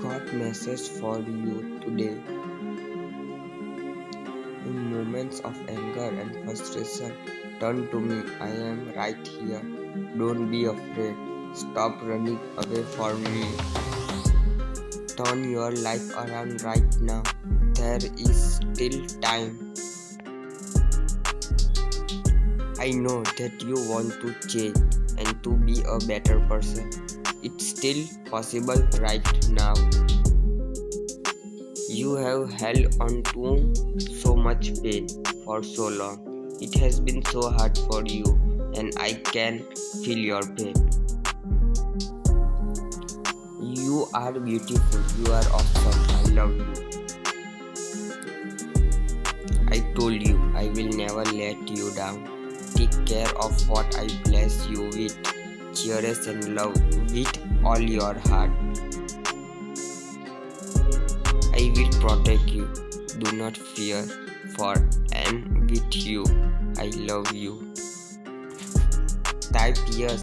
got message for you today. In moments of anger and frustration, turn to me. I am right here. Don't be afraid. Stop running away from me. Turn your life around right now. There is still time. I know that you want to change and to be a better person. It's still possible right now. You have held on to so much pain for so long. It has been so hard for you, and I can feel your pain. You are beautiful. You are awesome. I love you. I told you I will never let you down. Take care of what I bless you with. Cherish and love with all your heart. I will protect you. Do not fear, for I am with you. I love you. Type yes.